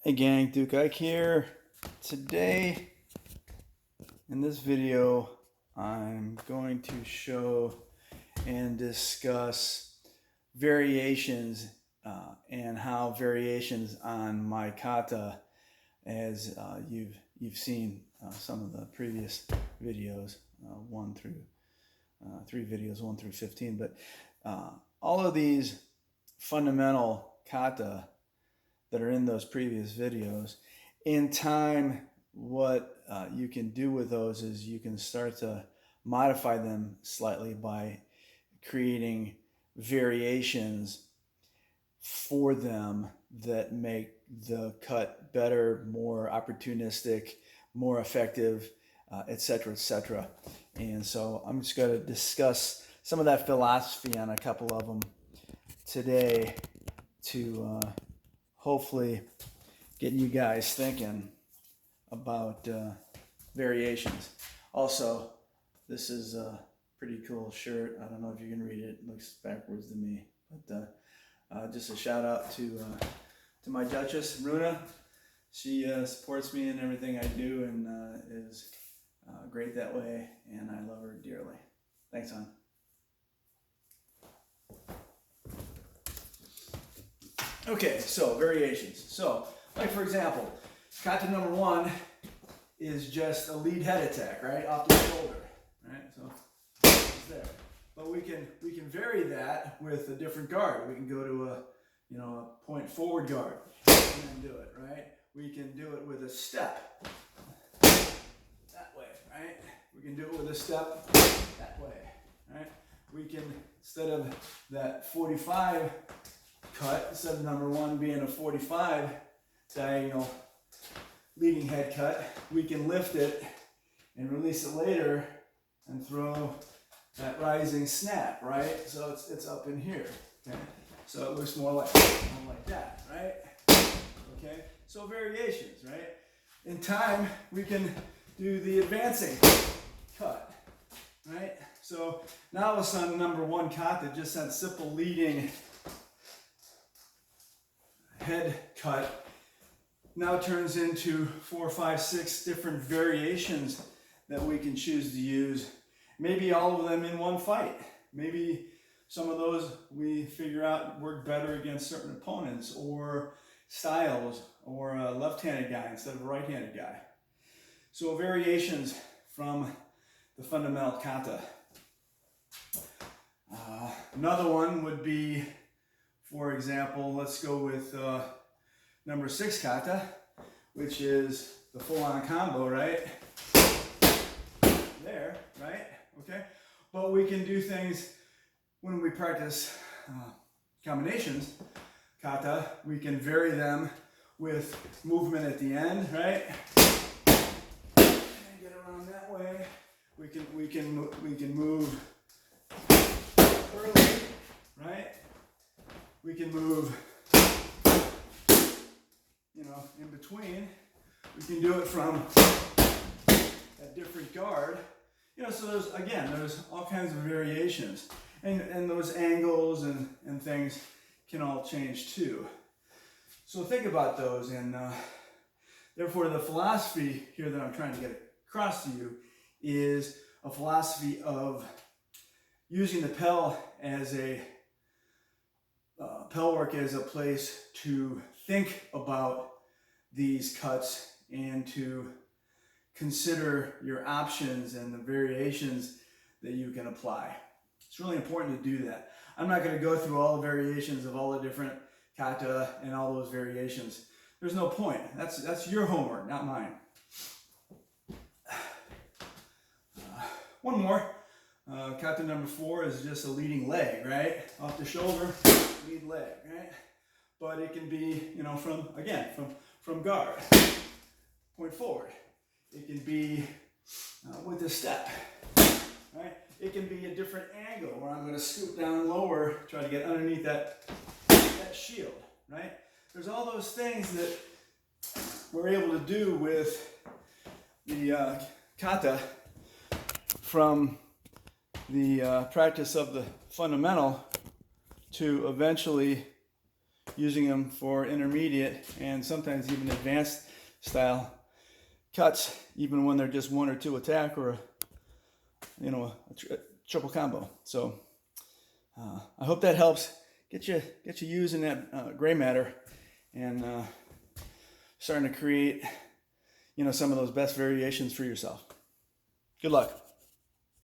Hey gang, Duke Ike here. Today, in this video, I'm going to show and discuss variations and how variations on my kata, as you've seen some of the previous videos, 3 videos, 1 through 15, but all of these fundamental kata that are in those previous videos. In time, what you can do with those is you can start to modify them slightly by creating variations for them that make the cut better, more opportunistic, more effective, etc., etc. And so I'm just going to discuss some of that philosophy on a couple of them today to hopefully getting you guys thinking about variations. Also, this is a pretty cool shirt. I don't know if you can read it. It looks backwards to me. But just a shout out to my Duchess, Runa. She supports me in everything I do and is great that way, and I love her dearly. Thanks, hon. Okay, so variations. So, like for example, kata number 1 is just a lead head attack, right, off the shoulder, right? So it's there. But we can vary that with a different guard. We can go to a point forward guard and then do it, right? We can do it with a step that way, right? We can do it with a step that way, right? We can, instead of that 45 cut, instead of number 1 being a 45 diagonal leading head cut, we can lift it and release it later and throw that rising snap, right? So it's up in here, okay? So it looks more like that, right? Okay, so variations, right? In time, we can do the advancing cut, right? So now all of a sudden, number 1 kata, just that simple leading head cut, now turns into 4, 5, 6 different variations that we can choose to use. Maybe all of them in one fight. Maybe some of those we figure out work better against certain opponents or styles, or a left-handed guy instead of a right-handed guy. So variations from the fundamental kata. Another one would be, for example, let's go with number 6 kata, which is the full-on combo, right? There, right? Okay? But we can do things when we practice combinations, kata, we can vary them with movement at the end, right? And get around that way. We can move early, right? We can move, in between. We can do it from a different guard. So there's all kinds of variations. And those angles and things can all change too. So think about those, and therefore the philosophy here that I'm trying to get across to you is a philosophy of using the pell as pell work as a place to think about these cuts and to consider your options and the variations that you can apply. It's really important to do that. I'm not going to go through all the variations of all the different kata and all those variations. There's no point. That's your homework, not mine. One more. Kata number 4 is just a leading leg, right? Off the shoulder, lead leg, right? But it can be, from guard, point forward. It can be with a step, right? It can be a different angle where I'm going to scoop down lower, try to get underneath that shield, right? There's all those things that we're able to do with the kata from the practice of the fundamental to eventually using them for intermediate and sometimes even advanced style cuts, even when they're just 1 or 2 attack or a triple combo. So I hope that helps get you using that gray matter and starting to create some of those best variations for yourself. Good luck.